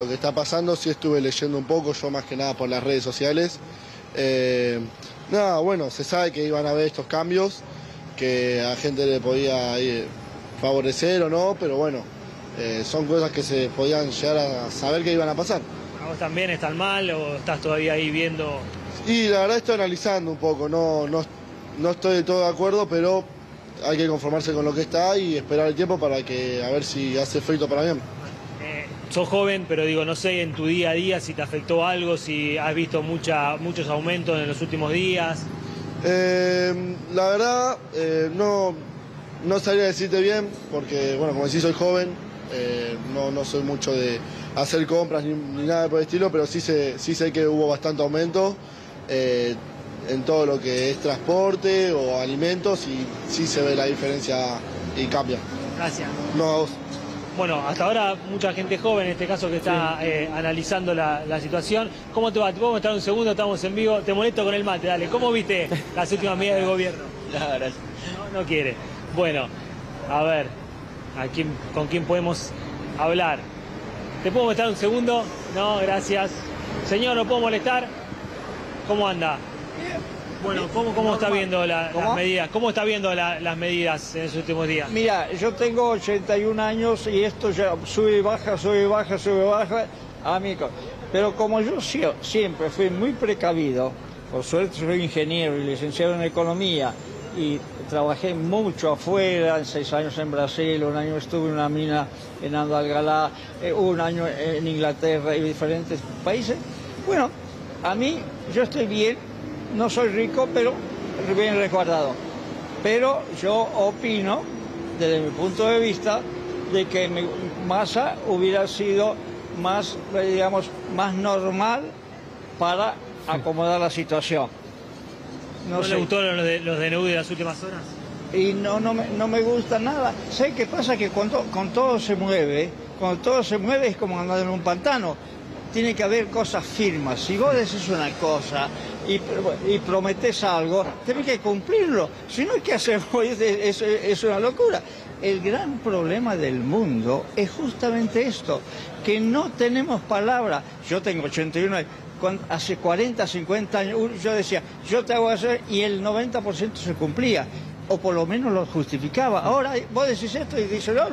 Lo que está pasando, sí estuve leyendo un poco, yo más que nada por las redes sociales. Nada, bueno, se sabe que iban a haber estos cambios, que a gente le podía favorecer o no, pero bueno, son cosas que se podían llegar a saber que iban a pasar. ¿A vos también están mal o estás todavía ahí viendo? Y la verdad estoy analizando un poco, no estoy de todo de acuerdo, pero hay que conformarse con lo que está y esperar el tiempo para que a ver si hace efecto para bien. Sos joven, pero digo, no sé en tu día a día si te afectó algo, si has visto muchos aumentos en los últimos días. La verdad, no sabría decirte bien, porque bueno, como decís, soy joven, no soy mucho de hacer compras ni nada por el estilo, pero sí sé que hubo bastante aumento en todo lo que es transporte o alimentos y sí se ve la diferencia y cambia. Gracias. No, a vos. Bueno, hasta ahora mucha gente joven, en este caso que está analizando la situación. ¿Cómo te va? ¿Te puedo mostrar un segundo? Estamos en vivo. Te molesto con el mate, dale. ¿Cómo viste las últimas medidas del gobierno? No, gracias. No quiere. Bueno, a ver, ¿con quién podemos hablar? ¿Te puedo mostrar un segundo? No, gracias. Señor, ¿lo puedo molestar? ¿Cómo anda? Bueno, ¿cómo está viendo las medidas? ¿Cómo está viendo las medidas en los últimos días? Mira, yo tengo 81 años y esto ya sube y baja, sube y baja, sube y baja. Amigo, pero como yo siempre fui muy precavido, por suerte soy ingeniero y licenciado en economía y trabajé mucho afuera, 6 años en Brasil, 1 año estuve en una mina en Andalgalá, 1 año en Inglaterra y diferentes países. Bueno, a mí yo estoy bien. No soy rico, pero bien resguardado. Pero yo opino, desde mi punto de vista, de que Massa hubiera sido más, digamos, más normal para acomodar la situación. ¿No le gustó los DNU de las últimas horas? Y no me gusta nada. ¿Sabes qué pasa? Que cuando todo se mueve es como andar en un pantano. Tiene que haber cosas firmes. Si vos decís una cosa y prometés algo, tenés que cumplirlo. Si no, ¿qué hacemos? Es una locura. El gran problema del mundo es justamente esto, que no tenemos palabra. Yo tengo 81 años. Hace 40, 50 años yo decía, yo te hago hacer, y el 90% se cumplía, o por lo menos lo justificaba. Ahora vos decís esto y dices, no,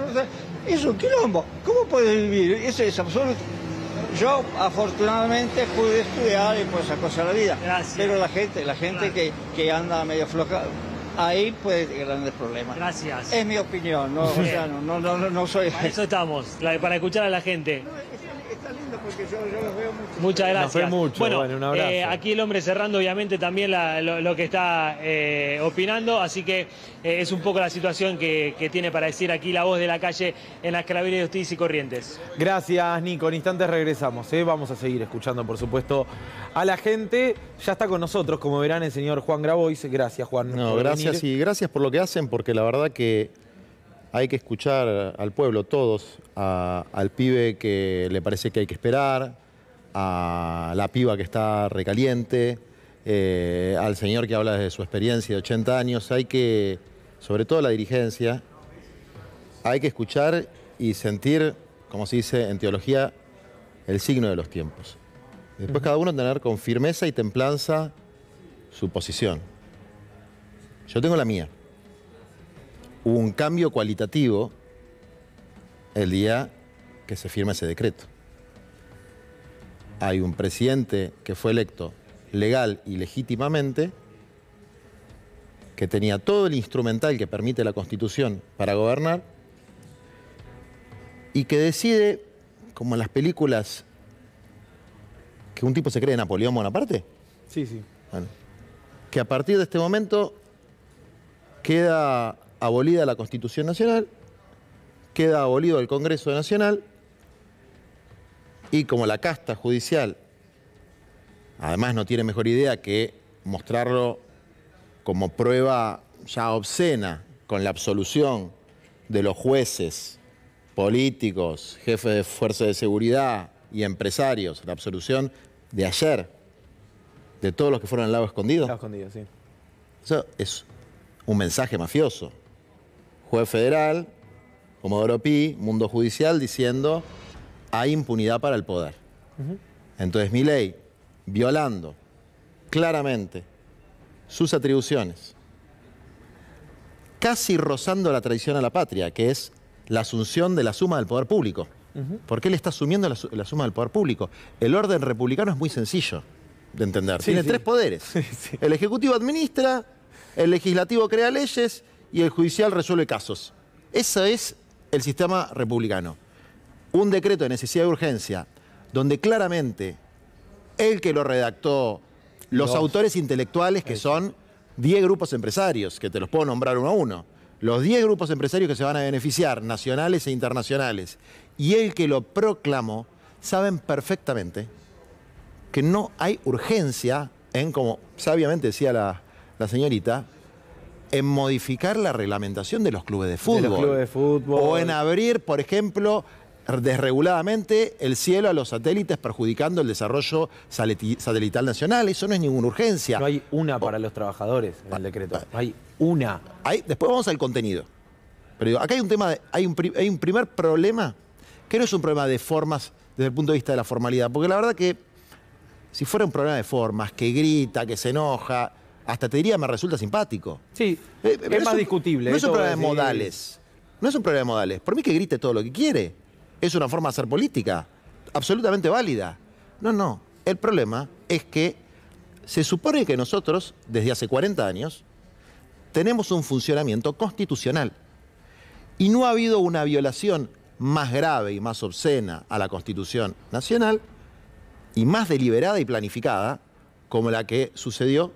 es un quilombo. ¿Cómo puedes vivir? Eso es absoluto. Yo afortunadamente pude estudiar y pues esa cosa de la vida. Gracias. Pero la gente claro, que anda medio floja, ahí puede tener grandes problemas. Gracias. Es mi opinión, o sea, no soy... Para eso estamos, para escuchar a la gente. Está lindo porque yo los veo mucho. Muchas gracias. Nos fue mucho, bueno, un abrazo. Aquí el hombre cerrando obviamente también lo que está opinando, así que es un poco la situación que tiene para decir aquí la voz de la calle en las Carabineras de Justicia y Corrientes. Gracias, Nico. En instantes regresamos. Vamos a seguir escuchando, por supuesto, a la gente. Ya está con nosotros, como verán, el señor Juan Grabois. Gracias, Juan. No, gracias y gracias por lo que hacen, porque la verdad que hay que escuchar al pueblo, todos, al pibe que le parece que hay que esperar, a la piba que está recaliente, al señor que habla desde su experiencia de 80 años. Hay que, sobre todo la dirigencia, hay que escuchar y sentir, como se dice en teología, el signo de los tiempos. Después cada uno tener con firmeza y templanza su posición. Yo tengo la mía. Hubo un cambio cualitativo el día que se firma ese decreto. Hay un presidente que fue electo legal y legítimamente, que tenía todo el instrumental que permite la Constitución para gobernar, y que decide, como en las películas, que un tipo se cree Napoleón Bonaparte. Sí, sí. Bueno, que a partir de este momento queda abolida la Constitución Nacional, queda abolido el Congreso Nacional, y como la casta judicial además no tiene mejor idea que mostrarlo como prueba ya obscena con la absolución de los jueces, políticos, jefes de fuerzas de seguridad y empresarios, la absolución de ayer de todos los que fueron al lago escondido. Lago escondido, sí. Eso es un mensaje mafioso. Juez federal, Comodoro Pi, mundo judicial, diciendo hay impunidad para el poder. Entonces Milei, violando claramente sus atribuciones, casi rozando la traición a la patria, que es la asunción de la suma del poder público. Porque él está asumiendo la suma del poder público. El orden republicano es muy sencillo de entender. Sí, Tiene sí. tres poderes. Sí. El Ejecutivo administra, el Legislativo crea leyes y el Judicial resuelve casos. Ese es el sistema republicano. Un decreto de necesidad de urgencia, donde claramente el que lo redactó, los autores intelectuales, que son 10 grupos empresarios, que te los puedo nombrar uno a uno, los 10 grupos empresarios que se van a beneficiar, nacionales e internacionales, y el que lo proclamó, saben perfectamente que no hay urgencia en, como sabiamente decía la señorita, en modificar la reglamentación de los clubes de fútbol. De los clubes de fútbol. O en abrir, por ejemplo, desreguladamente el cielo a los satélites, perjudicando el desarrollo satelital nacional. Eso no es ninguna urgencia. No hay una para los trabajadores en el decreto. No hay una. Después vamos al contenido. Pero digo, acá hay un tema, hay un primer problema, que no es un problema de formas desde el punto de vista de la formalidad. Porque la verdad que si fuera un problema de formas, que grita, que se enoja, hasta te diría me resulta simpático. Sí, Pero es más discutible. No es un esto problema de decir- modales. No es un problema de modales. Por mí que grite todo lo que quiere. Es una forma de hacer política. Absolutamente válida. No. El problema es que se supone que nosotros, desde hace 40 años, tenemos un funcionamiento constitucional. Y no ha habido una violación más grave y más obscena a la Constitución Nacional y más deliberada y planificada como la que sucedió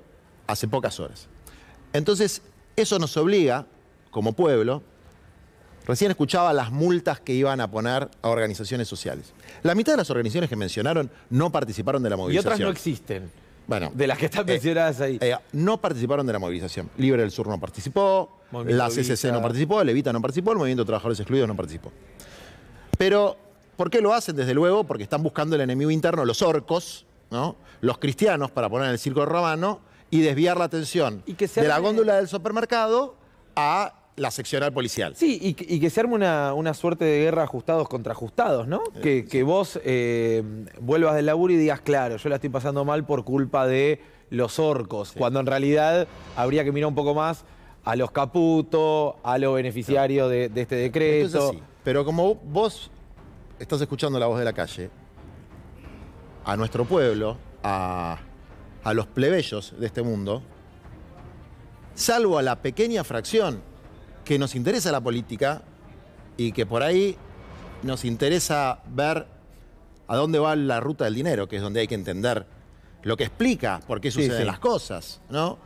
hace pocas horas. Entonces, eso nos obliga, como pueblo, recién escuchaba las multas que iban a poner a organizaciones sociales. La mitad de las organizaciones que mencionaron no participaron de la Y movilización. otras no existen. Bueno, De las que están mencionadas ahí. no participaron de la movilización. Libre del Sur no participó, Movimiento la CCC Evita. no participó, el Evita no participó, el Movimiento de Trabajadores Excluidos no participó. Pero, ¿por qué lo hacen? Desde luego, porque están buscando el enemigo interno, los orcos, ¿no? Los cristianos, para poner en el circo romano y desviar la atención Y que se de la arme- góndola del supermercado a la seccional policial. Sí, y que se arme una suerte de guerra ajustados contra ajustados, ¿no? Que vos vuelvas del laburo y digas, claro, yo la estoy pasando mal por culpa de los orcos, cuando en realidad habría que mirar un poco más a los caputos, a los beneficiarios de este decreto. Esto es así. Pero como vos estás escuchando la voz de la calle, a nuestro pueblo, a los plebeyos de este mundo, salvo a la pequeña fracción que nos interesa la política y que por ahí nos interesa ver a dónde va la ruta del dinero, que es donde hay que entender lo que explica por qué suceden sí. las cosas, ¿no?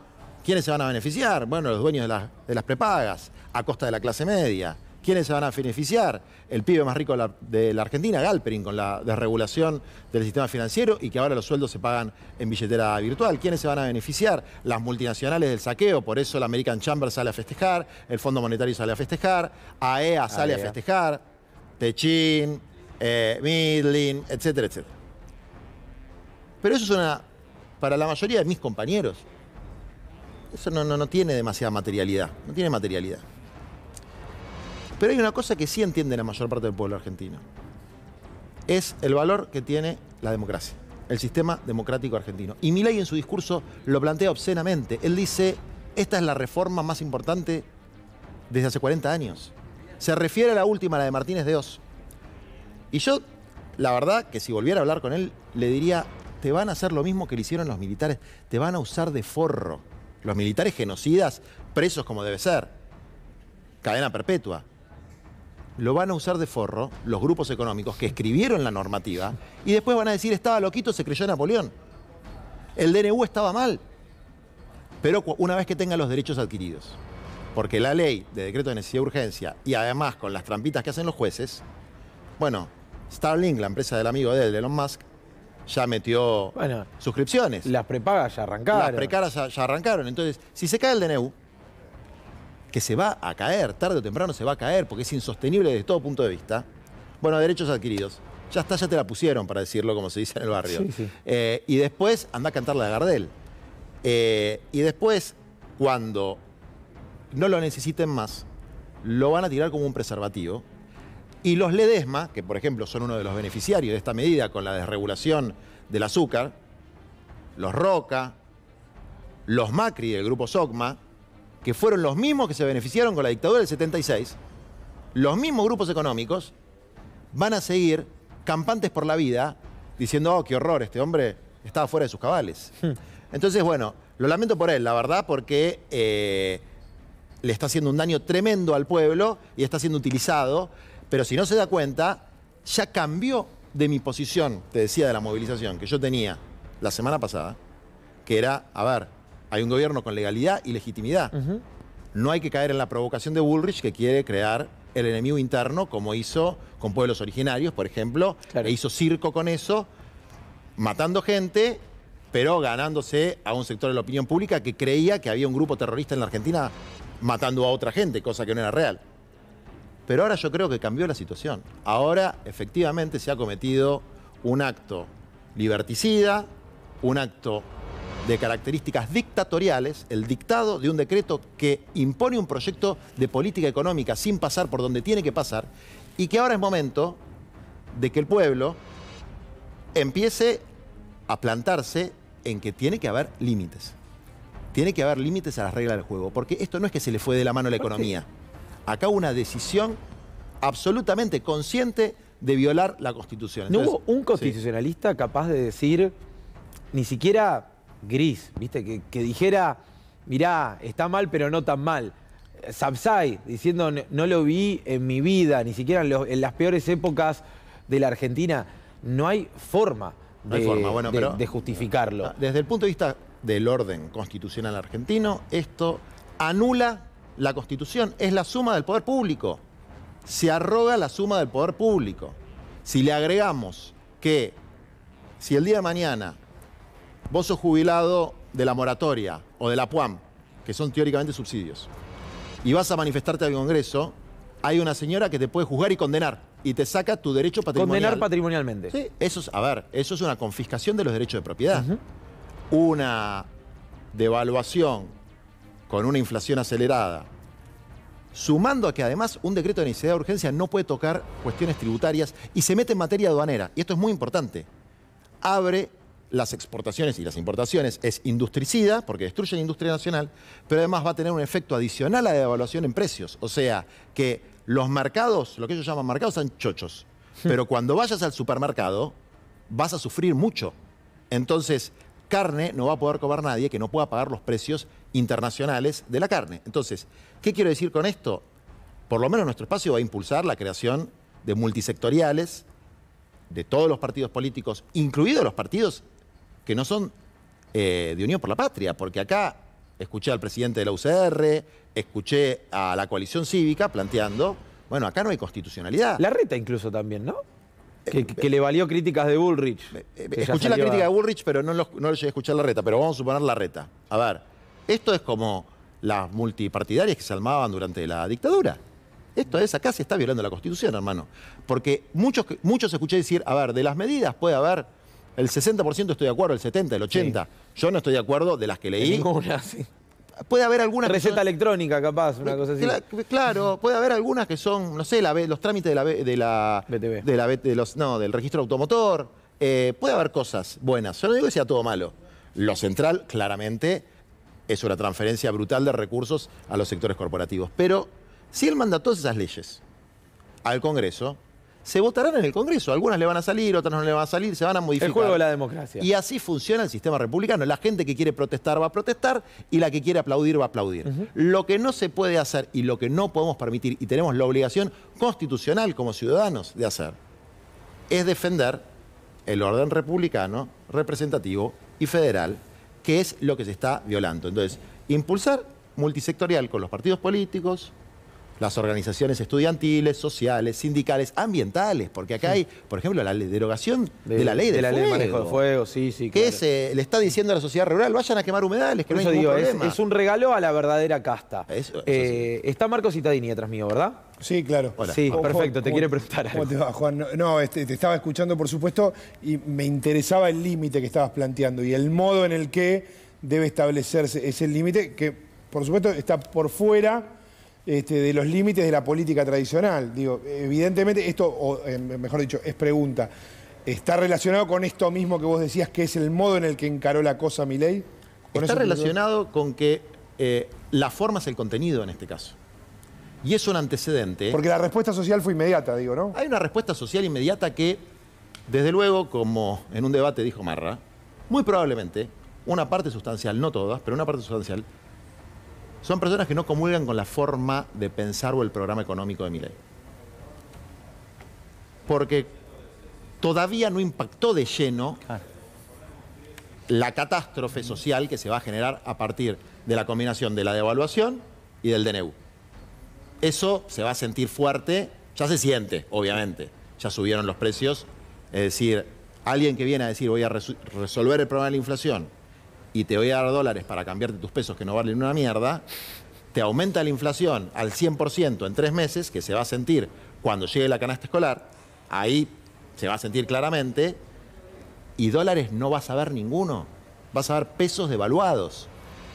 ¿Quiénes se van a beneficiar? Bueno, los dueños de las prepagas, a costa de la clase media. ¿Quiénes se van a beneficiar? El pibe más rico de la Argentina, Galperin, con la desregulación del sistema financiero y que ahora los sueldos se pagan en billetera virtual. ¿Quiénes se van a beneficiar? Las multinacionales del saqueo, por eso la American Chamber sale a festejar, el Fondo Monetario sale a festejar, AEA sale a festejar, Techín, Midlin, etcétera, etcétera. Pero eso es para la mayoría de mis compañeros, eso no tiene demasiada materialidad, no tiene materialidad. Pero hay una cosa que sí entiende la mayor parte del pueblo argentino. Es el valor que tiene la democracia, el sistema democrático argentino. Y Milei en su discurso lo plantea obscenamente. Él dice, esta es la reforma más importante desde hace 40 años. Se refiere a la última, la de Martínez de Oz. Y yo, la verdad, que si volviera a hablar con él, le diría, te van a hacer lo mismo que le hicieron los militares, te van a usar de forro. Los militares genocidas, presos como debe ser, cadena perpetua. Lo van a usar de forro los grupos económicos que escribieron la normativa y después van a decir, estaba loquito, se creyó Napoleón. El DNU estaba mal. Pero una vez que tengan los derechos adquiridos, porque la ley de decreto de necesidad de urgencia y además con las trampitas que hacen los jueces, bueno, Starlink, la empresa del amigo de él, Elon Musk, ya metió suscripciones. Las prepagas ya arrancaron. Las precaras ya arrancaron. Entonces, si se cae el DNU, que se va a caer, tarde o temprano se va a caer, porque es insostenible desde todo punto de vista, bueno, derechos adquiridos. Ya está, ya te la pusieron, para decirlo como se dice en el barrio. Sí, sí. Y después anda a cantar la de Gardel. Y después, cuando no lo necesiten más, lo van a tirar como un preservativo Y los Ledesma, que por ejemplo son uno de los beneficiarios de esta medida con la desregulación del azúcar, los Roca, los Macri del grupo Socma, que fueron los mismos que se beneficiaron con la dictadura del 76, los mismos grupos económicos van a seguir campantes por la vida diciendo, oh, qué horror, este hombre estaba fuera de sus cabales. Entonces, bueno, lo lamento por él, la verdad, porque le está haciendo un daño tremendo al pueblo y está siendo utilizado, pero si no se da cuenta, ya cambió de mi posición, te decía, de la movilización que yo tenía la semana pasada, que era, a ver, hay un gobierno con legalidad y legitimidad. No hay que caer en la provocación de Bullrich, que quiere crear el enemigo interno, como hizo con pueblos originarios, por ejemplo, Claro. e hizo circo con eso, matando gente, pero ganándose a un sector de la opinión pública que creía que había un grupo terrorista en la Argentina matando a otra gente, cosa que no era real. Pero ahora yo creo que cambió la situación. Ahora, efectivamente, se ha cometido un acto liberticida, un acto de características dictatoriales, el dictado de un decreto que impone un proyecto de política económica sin pasar por donde tiene que pasar, y que ahora es momento de que el pueblo empiece a plantarse en que tiene que haber límites. Tiene que haber límites a las reglas del juego, porque esto no es que se le fue de la mano a la economía. Acá hubo una decisión absolutamente consciente de violar la Constitución. ¿No Entonces, hubo un constitucionalista capaz de decir, ni siquiera gris, ¿viste? Que dijera, mirá, está mal, pero no tan mal? Sapsay, diciendo, no lo vi en mi vida, ni siquiera en las peores épocas de la Argentina. No hay forma No hay forma, bueno, pero de justificarlo. desde el punto de vista del orden constitucional argentino, esto anula la Constitución, es la suma del poder público. Se arroga la suma del poder público. Si le agregamos que si el día de mañana vos sos jubilado de la moratoria o de la PUAM, que son teóricamente subsidios, y vas a manifestarte al Congreso, hay una señora que te puede juzgar y condenar y te saca tu derecho patrimonial. Condenar patrimonialmente. Sí, eso es, a ver, eso es una confiscación de los derechos de propiedad. Una devaluación con una inflación acelerada, sumando a que además un decreto de necesidad de urgencia no puede tocar cuestiones tributarias y se mete en materia aduanera. Y esto es muy importante. Abre las exportaciones y las importaciones, es industricida, porque destruye la industria nacional, pero además va a tener un efecto adicional a la devaluación en precios. O sea, que los mercados, lo que ellos llaman mercados, son chochos. Pero cuando vayas al supermercado, vas a sufrir mucho. Entonces, carne no va a poder comer nadie que no pueda pagar los precios internacionales de la carne. Entonces, ¿qué quiero decir con esto? Por lo menos nuestro espacio va a impulsar la creación de multisectoriales de todos los partidos políticos, incluidos los partidos que no son de Unión por la Patria, porque acá escuché al presidente de la UCR, escuché a la coalición cívica planteando, bueno, acá no hay constitucionalidad. Larreta incluso también, ¿no? Que le valió críticas de Bullrich. Escuché la crítica de Bullrich, pero no lo llegué a escuchar Larreta, pero vamos a suponer Larreta. A ver, esto es como las multipartidarias que se armaban durante la dictadura. Esto es, acá se está violando la Constitución, hermano. Porque muchos escuché decir, a ver, de las medidas puede haber el 60% estoy de acuerdo, el 70%, el 80%. Sí. Yo no estoy de acuerdo de las que leí. Ninguna, sí. Puede haber algunas receta electrónica, capaz, una cosa así. Claro, puede haber algunas que son, no sé, los trámites del registro automotor. Puede haber cosas buenas. Yo no digo que sea todo malo. Lo central, claramente, es una transferencia brutal de recursos a los sectores corporativos. Pero si él manda todas esas leyes al Congreso, se votarán en el Congreso. Algunas le van a salir, otras no le van a salir, se van a modificar. El juego de la democracia. Y así funciona el sistema republicano. La gente que quiere protestar va a protestar y la que quiere aplaudir va a aplaudir. Lo que no se puede hacer y lo que no podemos permitir, y tenemos la obligación constitucional como ciudadanos de hacer, es defender el orden republicano, representativo y federal, que es lo que se está violando. Entonces, impulsar multisectorial con los partidos políticos, las organizaciones estudiantiles, sociales, sindicales, ambientales, porque acá hay, por ejemplo, la derogación de la ley de ley de manejo de fuego, sí, sí. Que le está diciendo a la sociedad rural, vayan a quemar humedales, que no hay ningún problema. Es un regalo a la verdadera casta. Eso sí. Está Marco Cittadini detrás mío, ¿verdad? Sí, claro. Hola. Sí, perfecto, te quiere preguntar algo. ¿Cómo te va, Juan? No, te estaba escuchando, por supuesto, y me interesaba el límite que estabas planteando y el modo en el que debe establecerse ese límite, que, por supuesto, está por fuera de los límites de la política tradicional. Digo, evidentemente esto, o mejor dicho, es pregunta, ¿está relacionado con esto mismo que vos decías, que es el modo en el que encaró la cosa Milei? Está relacionado con que la forma es el contenido en este caso. Y es un antecedente. Porque la respuesta social fue inmediata, digo, ¿no? Hay una respuesta social inmediata que, desde luego, como en un debate dijo Marra, muy probablemente una parte sustancial, no todas, pero una parte sustancial, son personas que no comulgan con la forma de pensar o el programa económico de Milei. Porque todavía no impactó de lleno la catástrofe social que se va a generar a partir de la combinación de la devaluación y del DNU. Eso se va a sentir fuerte, ya se siente, obviamente. Ya subieron los precios. Es decir, alguien que viene a decir voy a resolver el problema de la inflación y te voy a dar dólares para cambiarte tus pesos que no valen una mierda, te aumenta la inflación al 100% en 3 meses, que se va a sentir cuando llegue la canasta escolar, ahí se va a sentir claramente, y dólares no vas a ver ninguno, vas a ver pesos devaluados.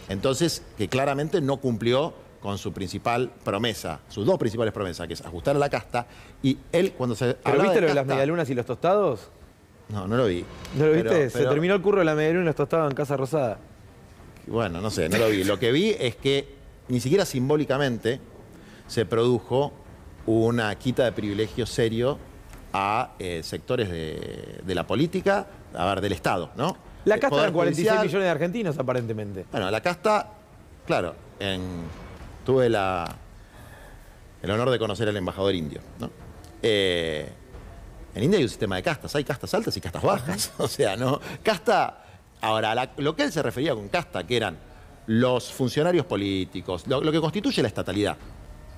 Entonces, que claramente no cumplió con su principal promesa, sus 2 principales promesas, que es ajustar a la casta, y él cuando se ¿Pero hablaba viste de lo de las casta, medialunas y los tostados? No, no lo vi. ¿No lo viste? Se Pero, terminó el curro de la medialuna y los tostados en Casa Rosada. bueno, no sé, no lo vi. Lo que vi es que ni siquiera simbólicamente se produjo una quita de privilegio serio a sectores de la política, a ver, del Estado, ¿no? La casta Poder eran 46 judicial. millones de argentinos, aparentemente. Bueno, la casta, claro, tuve el honor de conocer al embajador indio, ¿no? En India hay un sistema de castas, hay castas altas y castas bajas. O sea, ¿no? Casta, ahora, lo que él se refería con casta, que eran los funcionarios políticos, lo que constituye la estatalidad.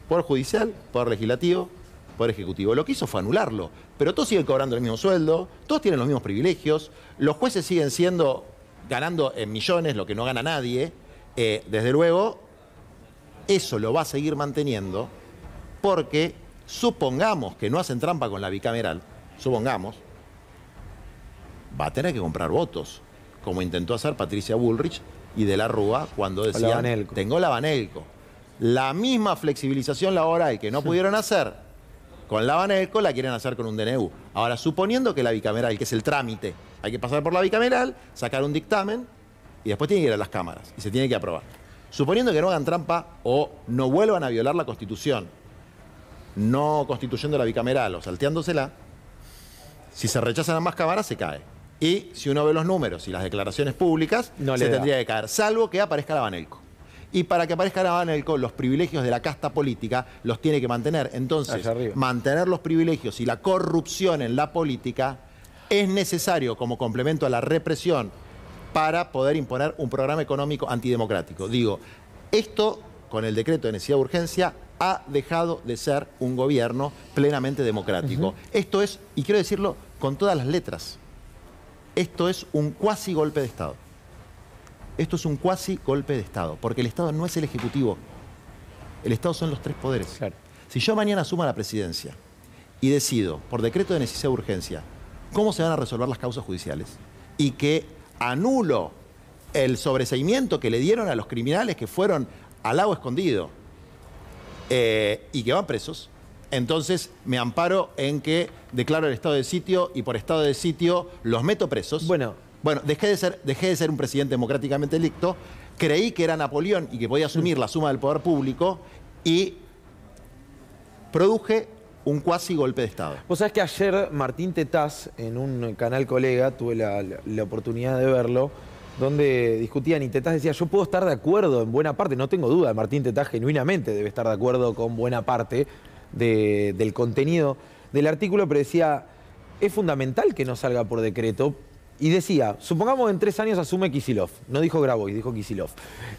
Poder judicial, poder legislativo, poder ejecutivo. Lo que hizo fue anularlo. Pero todos siguen cobrando el mismo sueldo, todos tienen los mismos privilegios, los jueces siguen ganando en millones, lo que no gana nadie. Desde luego, eso lo va a seguir manteniendo porque supongamos que no hacen trampa con la bicameral, supongamos, va a tener que comprar votos, como intentó hacer Patricia Bullrich y De la Rúa cuando decían, tengo la Banelco. La misma flexibilización laboral que no pudieron hacer con la Banelco, la quieren hacer con un DNU. Ahora, suponiendo que la bicameral, que es el trámite, hay que pasar por la bicameral, sacar un dictamen y después tiene que ir a las cámaras y se tiene que aprobar. Suponiendo que no hagan trampa o no vuelvan a violar la Constitución, no constituyendo la bicameral o salteándosela, si se rechazan ambas cámaras se cae. Y si uno ve los números y las declaraciones públicas, se tendría que caer, salvo que aparezca la Banelco. Y para que aparezca la Banelco, los privilegios de la casta política los tiene que mantener. Entonces, mantener los privilegios y la corrupción en la política es necesario como complemento a la represión para poder imponer un programa económico antidemocrático. Digo, esto con el decreto de necesidad de urgencia ha dejado de ser un gobierno plenamente democrático. Esto es, y quiero decirlo con todas las letras, esto es un cuasi golpe de Estado. Esto es un cuasi golpe de Estado, porque el Estado no es el Ejecutivo. El Estado son los 3 poderes. Claro. Si yo mañana asumo la presidencia y decido, por decreto de necesidad de urgencia, cómo se van a resolver las causas judiciales y que anulo el sobreseimiento que le dieron a los criminales que fueron al lago escondido y que van presos, entonces me amparo en que declaro el estado de sitio y por estado de sitio los meto presos. Bueno, dejé de ser un presidente democráticamente electo, creí que era Napoleón y que podía asumir la suma del poder público y produje un cuasi golpe de Estado. Vos sabés que ayer Martín Tetaz, en un canal colega, tuve la oportunidad de verlo, donde discutían y Tetaz decía, yo puedo estar de acuerdo en buena parte, no tengo duda, Martín Tetaz genuinamente debe estar de acuerdo con buena parte del contenido del artículo, pero decía, es fundamental que no salga por decreto. Y decía, supongamos en 3 años asume Kicillof, no dijo Grabois, dijo Kicillof.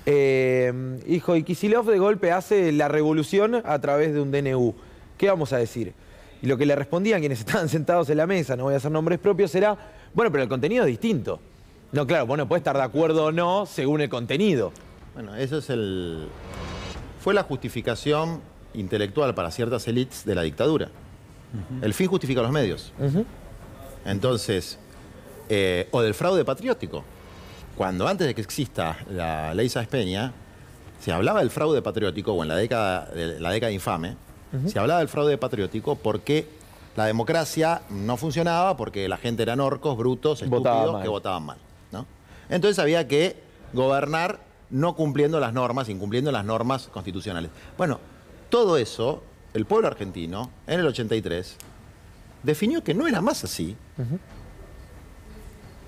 Dijo, y Kicillof de golpe hace la revolución a través de un DNU. ¿Qué vamos a decir? Y lo que le respondían quienes estaban sentados en la mesa, no voy a hacer nombres propios, era, bueno, pero el contenido es distinto. No, claro, bueno, puede estar de acuerdo o no según el contenido. Bueno, eso es fue la justificación intelectual para ciertas élites de la dictadura. El fin justifica los medios. Entonces, o del fraude patriótico. Cuando antes de que exista la ley Sáenz Peña, se hablaba del fraude patriótico, o en la década infame, se hablaba del fraude patriótico porque la democracia no funcionaba, porque la gente eran orcos, brutos, estúpidos, que votaban mal, ¿no? Entonces había que gobernar no cumpliendo las normas, incumpliendo las normas constitucionales. Bueno, todo eso, el pueblo argentino, en el 83, definió que no era más así.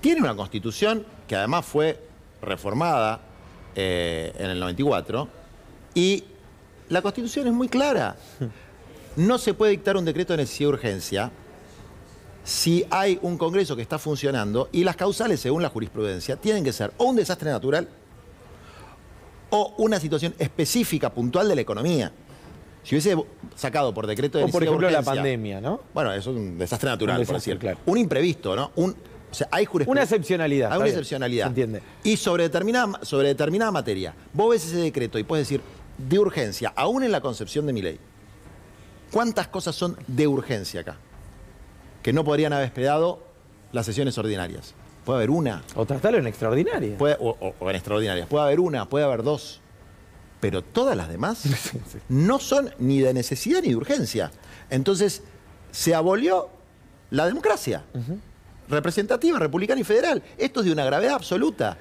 Tiene una constitución que además fue reformada en el 94, y la constitución es muy clara. No se puede dictar un decreto de necesidad y urgencia si hay un Congreso que está funcionando, y las causales, según la jurisprudencia, tienen que ser o un desastre natural o una situación específica, puntual de la economía. Si hubiese sacado por decreto de O por necesidad ejemplo y urgencia, la pandemia, ¿no? bueno, eso es un desastre natural, Un desastre, por decir. claro. Un imprevisto, ¿no? O sea, hay Una excepcionalidad. Hay está una bien, excepcionalidad. se entiende. Y sobre determinada materia, vos ves ese decreto y puedes decir de urgencia, aún en la concepción de mi ley. ¿Cuántas cosas son de urgencia acá? Que no podrían haber esperado las sesiones ordinarias. Puede haber una. O tratarlo en extraordinaria. O en extraordinarias. Puede haber una, puede haber dos. Pero todas las demás no son ni de necesidad ni de urgencia. Entonces, se abolió la democracia. Representativa, republicana y federal. Esto es de una gravedad absoluta.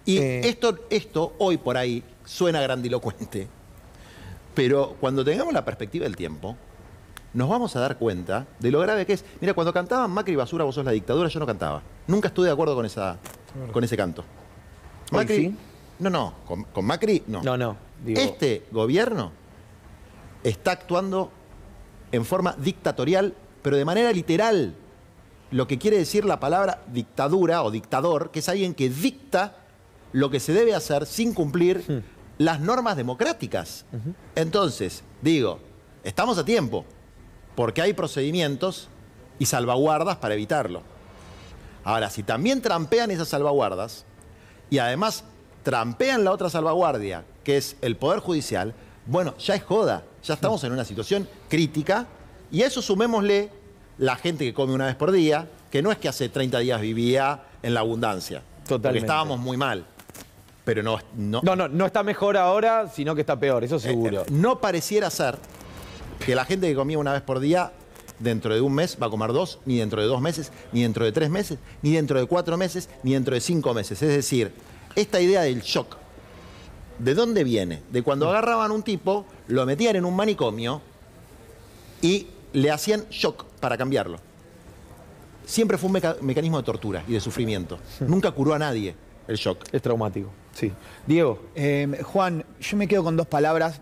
Y esto hoy por ahí suena grandilocuente. Pero cuando tengamos la perspectiva del tiempo, nos vamos a dar cuenta de lo grave que es. Mira, cuando cantaban Macri basura, vos sos la dictadura, yo no cantaba. Nunca estuve de acuerdo con ese canto. Macri, ¿Sí? No, con Macri no. No, digo... Este gobierno está actuando en forma dictatorial, pero de manera literal. Lo que quiere decir la palabra dictadura o dictador, que es alguien que dicta lo que se debe hacer sin cumplir las normas democráticas. Entonces, digo, estamos a tiempo, porque hay procedimientos y salvaguardas para evitarlo. Ahora, si también trampean esas salvaguardas y además trampean la otra salvaguardia, que es el Poder Judicial, bueno, ya es joda, ya estamos en una situación crítica, y a eso sumémosle la gente que come una vez por día, que no es que hace 30 días vivía en la abundancia. Totalmente. Porque estábamos muy mal. Pero No está mejor ahora, sino que está peor, eso seguro. No pareciera ser que la gente que comía una vez por día, dentro de un mes va a comer dos, ni dentro de 2 meses, ni dentro de 3 meses, ni dentro de 4 meses, ni dentro de 5 meses. Es decir, esta idea del shock, ¿de dónde viene? De cuando agarraban a un tipo, lo metían en un manicomio y le hacían shock para cambiarlo. Siempre fue un mecanismo de tortura y de sufrimiento. Nunca curó a nadie el shock. Es traumático, sí. Diego. Juan, yo me quedo con 2 palabras,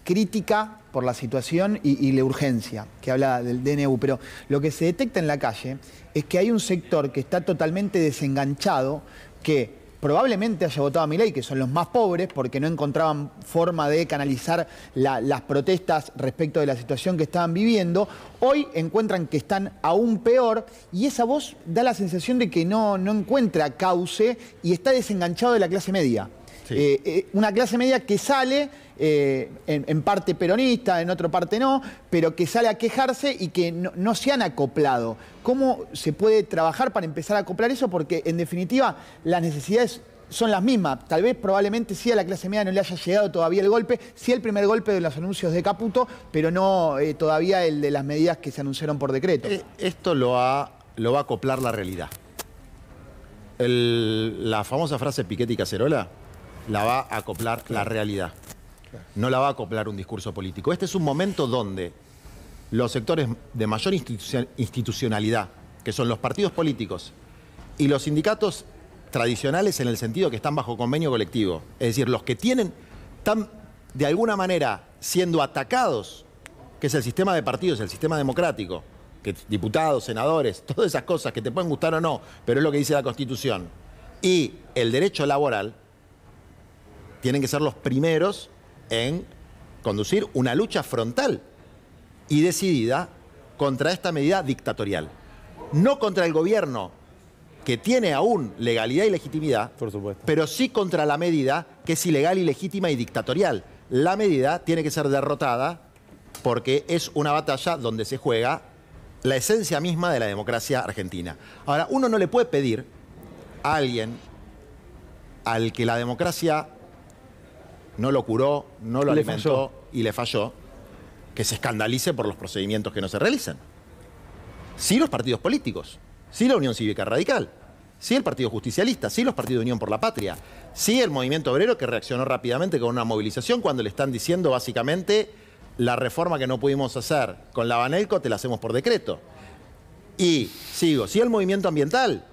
crítica por la situación y la urgencia, que habla del DNU, pero lo que se detecta en la calle es que hay un sector que está totalmente desenganchado, que probablemente haya votado a Milei, que son los más pobres, porque no encontraban forma de canalizar las protestas respecto de la situación que estaban viviendo. Hoy encuentran que están aún peor, y esa voz da la sensación de que no encuentra cauce y está desenganchado de la clase media. Sí. Una clase media que sale, en parte peronista, en otra parte no, pero que sale a quejarse y que no se han acoplado. ¿Cómo se puede trabajar para empezar a acoplar eso? Porque en definitiva las necesidades son las mismas. Tal vez probablemente sí a la clase media no le haya llegado todavía el golpe, sí el primer golpe de los anuncios de Caputo, pero no todavía el de las medidas que se anunciaron por decreto. Esto lo va a acoplar la realidad. La famosa frase Piketty y Cacerola la va a acoplar la realidad. No la va a acoplar un discurso político. Este es un momento donde los sectores de mayor institucionalidad, que son los partidos políticos y los sindicatos tradicionales en el sentido que están bajo convenio colectivo, es decir, los que están de alguna manera siendo atacados, que es el sistema de partidos, el sistema democrático, que diputados, senadores, todas esas cosas que te pueden gustar o no, pero es lo que dice la Constitución, y el derecho laboral, tienen que ser los primeros en conducir una lucha frontal y decidida contra esta medida dictatorial. No contra el gobierno, que tiene aún legalidad y legitimidad, por supuesto, pero sí contra la medida que es ilegal, ilegítima y dictatorial. La medida tiene que ser derrotada porque es una batalla donde se juega la esencia misma de la democracia argentina. Ahora, uno no le puede pedir a alguien al que la democracia no lo curó, no lo Le alimentó falló. y le falló, que se escandalice por los procedimientos que no se realizan. Sí los partidos políticos, sí la Unión Cívica Radical, sí el Partido Justicialista, sí los partidos de Unión por la Patria, sí el movimiento obrero que reaccionó rápidamente con una movilización cuando le están diciendo básicamente la reforma que no pudimos hacer con la Banelco te la hacemos por decreto. Y sigo, sí el movimiento ambiental,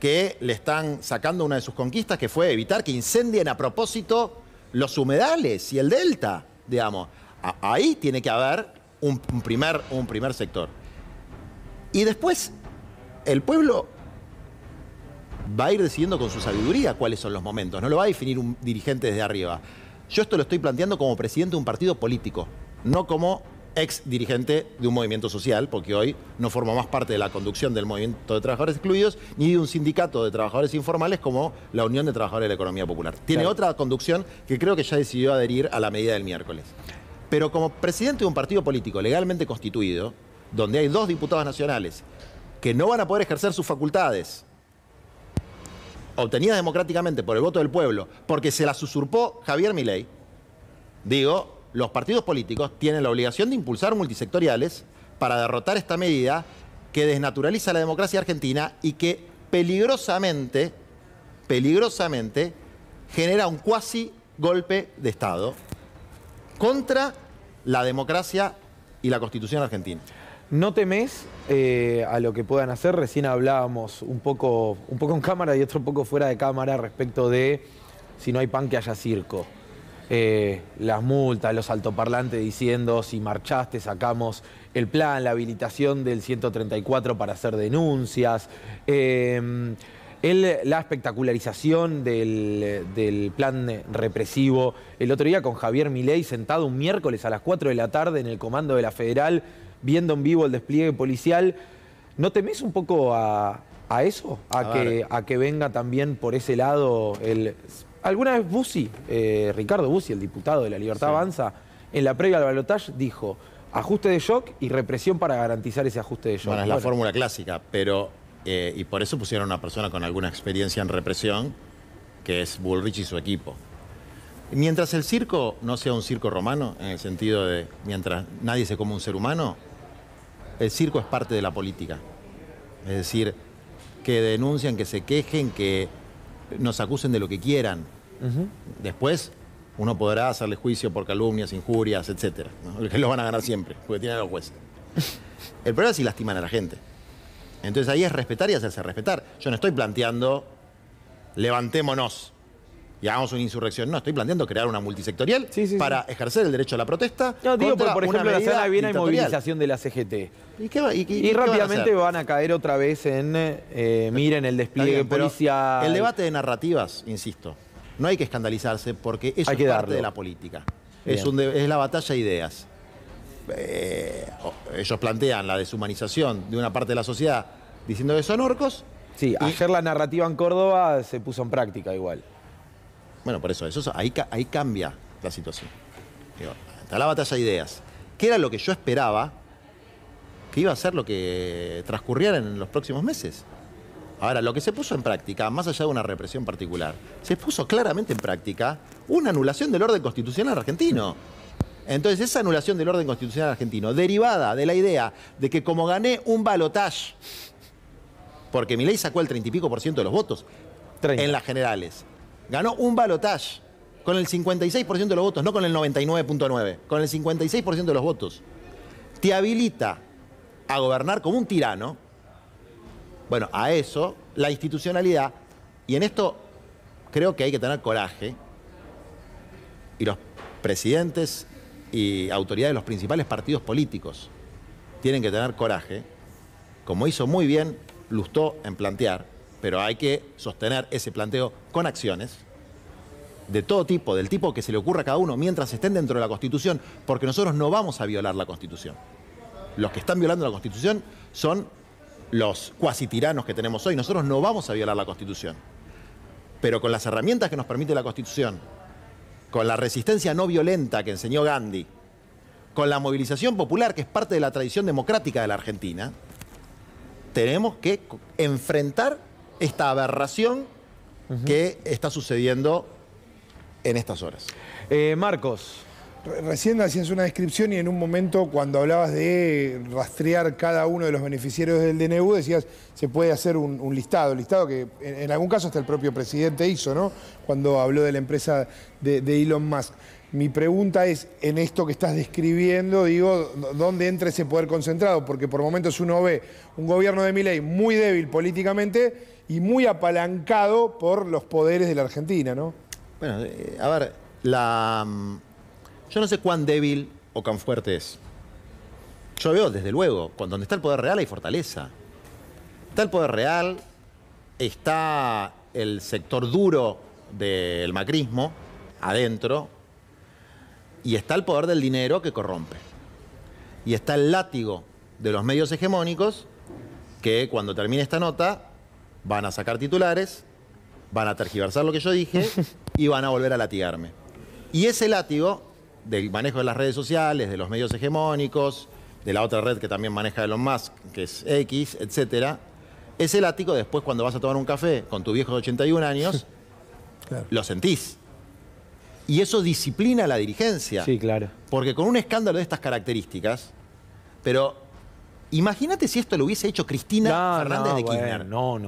que le están sacando una de sus conquistas, que fue evitar que incendien a propósito los humedales y el delta, digamos. Ahí tiene que haber un primer sector. Y después, el pueblo va a ir decidiendo con su sabiduría cuáles son los momentos. No lo va a definir un dirigente desde arriba. Yo esto lo estoy planteando como presidente de un partido político, no como ex dirigente de un movimiento social, porque hoy no forma más parte de la conducción del movimiento de trabajadores excluidos, ni de un sindicato de trabajadores informales como la Unión de Trabajadores de la Economía Popular. Tiene otra conducción que creo que ya decidió adherir a la medida del miércoles. Pero como presidente de un partido político legalmente constituido, donde hay 2 diputados nacionales que no van a poder ejercer sus facultades obtenidas democráticamente por el voto del pueblo, porque se las usurpó Javier Milei, digo, los partidos políticos tienen la obligación de impulsar multisectoriales para derrotar esta medida que desnaturaliza la democracia argentina y que peligrosamente genera un cuasi golpe de Estado contra la democracia y la Constitución argentina. ¿No temés a lo que puedan hacer? Recién hablábamos un poco en cámara y otro poco fuera de cámara respecto de si no hay pan que haya circo. Las multas, los altoparlantes diciendo si marchaste sacamos el plan, la habilitación del 134 para hacer denuncias, la espectacularización del plan represivo. El otro día con Javier Milei sentado un miércoles a las 4 de la tarde en el comando de la Federal, viendo en vivo el despliegue policial. ¿No temés un poco a eso? A que venga también por ese lado el... Alguna vez Bussi, Ricardo Bussi, el diputado de La Libertad Avanza, en la previa al balotaje dijo ajuste de shock y represión para garantizar ese ajuste de shock. Bueno, es la fórmula clásica, pero... y por eso pusieron a una persona con alguna experiencia en represión, que es Bullrich y su equipo. Mientras el circo no sea un circo romano, en el sentido de mientras nadie se come un ser humano, el circo es parte de la política. Es decir, que denuncien, que se quejen, que nos acusen de lo que quieran. Después uno podrá hacerle juicio por calumnias, injurias, etc. ¿no? Que los van a ganar siempre, porque tienen a los jueces. El problema es si lastiman a la gente. Entonces ahí es respetar y hacerse respetar. Yo no estoy planteando levantémonos y hagamos una insurrección. No, estoy planteando crear una multisectorial para ejer el derecho a la protesta. No, digo, contra por ejemplo, una la semana que viene hay dictatorial. movilización de la CGT. ¿Y rápidamente van a caer otra vez en, miren el despliegue policial. El debate de narrativas, insisto, no hay que escandalizarse porque eso Hay que es parte darlo. de la política. Es la batalla de ideas. Ellos plantean la deshumanización de una parte de la sociedad diciendo que son orcos. Sí, ayer la narrativa en Córdoba se puso en práctica igual. Bueno, por eso ahí cambia la situación. Digo, está la batalla de ideas. ¿Qué era lo que yo esperaba que iba a ser lo que transcurriera en los próximos meses? Ahora, lo que se puso en práctica, más allá de una represión particular, se puso claramente en práctica una anulación del orden constitucional argentino. Entonces, esa anulación del orden constitucional argentino, derivada de la idea de que como gané un balotaje, porque Milei sacó el 30 y pico % de los votos 30. en las generales, ganó un balotaje con el 56% de los votos, no con el 99.9, con el 56% de los votos, te habilita a gobernar como un tirano. Bueno, a eso, la institucionalidad, y en esto creo que hay que tener coraje, y los presidentes y autoridades de los principales partidos políticos tienen que tener coraje, como hizo muy bien Lustó en plantear, pero hay que sostener ese planteo con acciones de todo tipo, del tipo que se le ocurra a cada uno, mientras estén dentro de la Constitución, porque nosotros no vamos a violar la Constitución. Los que están violando la Constitución son los cuasi tiranos que tenemos hoy. Nosotros no vamos a violar la Constitución. Pero con las herramientas que nos permite la Constitución, con la resistencia no violenta que enseñó Gandhi, con la movilización popular que es parte de la tradición democrática de la Argentina, tenemos que enfrentar esta aberración que está sucediendo en estas horas. Marcos. Recién hacías una descripción y en un momento cuando hablabas de rastrear cada uno de los beneficiarios del DNU decías se puede hacer un listado que en algún caso hasta el propio presidente hizo, ¿no? Cuando habló de la empresa de Elon Musk. Mi pregunta es, en esto que estás describiendo, digo, ¿dónde entra ese poder concentrado? Porque por momentos uno ve un gobierno de Milei muy débil políticamente y muy apalancado por los poderes de la Argentina, ¿no? Bueno, a ver, yo no sé cuán débil o cuán fuerte es. Yo veo, desde luego, donde está el poder real hay fortaleza. Está el poder real, está el sector duro del macrismo, adentro, y está el poder del dinero que corrompe. Y está el látigo de los medios hegemónicos que cuando termine esta nota van a sacar titulares, van a tergiversar lo que yo dije y van a volver a latigarme. Y ese látigo del manejo de las redes sociales, de los medios hegemónicos, de la otra red que también maneja Elon Musk, que es X, etcétera, ese látigo después cuando vas a tomar un café con tu viejo de 81 años, claro, lo sentís. Y eso disciplina a la dirigencia. Sí, claro. Porque con un escándalo de estas características, pero imagínate si esto lo hubiese hecho Cristina Fernández de Kirchner. No.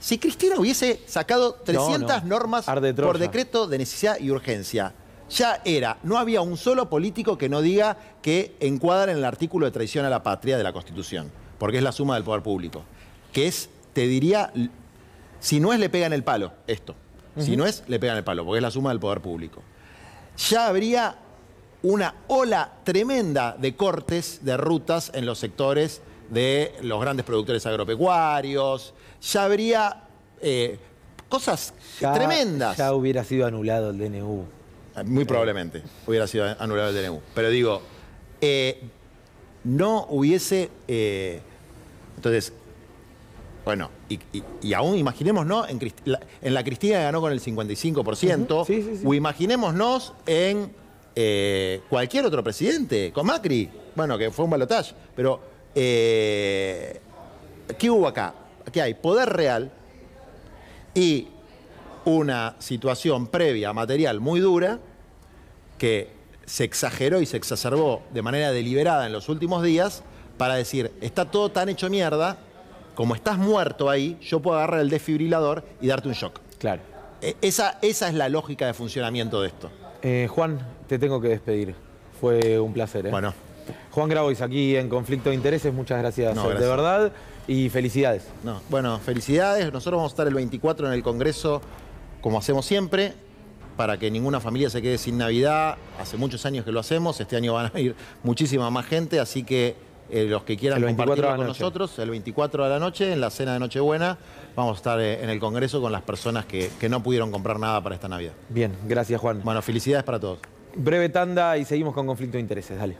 Si Cristina hubiese sacado 300 normas por decreto de necesidad y urgencia, ya no había un solo político que no diga que encuadra en el artículo de traición a la patria de la Constitución, porque es la suma del poder público. Que es, te diría, si no es le pegan el palo, esto. Si no es, le pegan el palo, porque es la suma del poder público. Ya habría una ola tremenda de cortes de rutas en los sectores de los grandes productores agropecuarios. Ya habría cosas tremendas. Ya hubiera sido anulado el DNU. Muy probablemente hubiera sido anulado el DNU. Pero digo, no hubiese... entonces, bueno, y aún imaginémonos en la Cristina que ganó con el 55%, o imaginémonos en cualquier otro presidente, con Macri, bueno, que fue un balotaje, pero ¿qué hubo acá? Aquí hay poder real y una situación previa material muy dura que se exageró y se exacerbó de manera deliberada en los últimos días para decir, está todo tan hecho mierda, como estás muerto ahí, yo puedo agarrar el desfibrilador y darte un shock. Claro. Esa es la lógica de funcionamiento de esto. Juan, te tengo que despedir. Fue un placer. Bueno. Juan Grabois, aquí en Conflicto de Intereses, muchas gracias, de verdad, y felicidades. Bueno, felicidades. Nosotros vamos a estar el 24 en el Congreso, como hacemos siempre, para que ninguna familia se quede sin Navidad. Hace muchos años que lo hacemos, este año van a ir muchísima más gente, así que los que quieran compartirlo con nosotros, el 24 de la noche, en la cena de Nochebuena, vamos a estar en el Congreso con las personas que no pudieron comprar nada para esta Navidad. Bien, gracias, Juan. Bueno, felicidades para todos. Breve tanda y seguimos con Conflicto de Intereses, dale.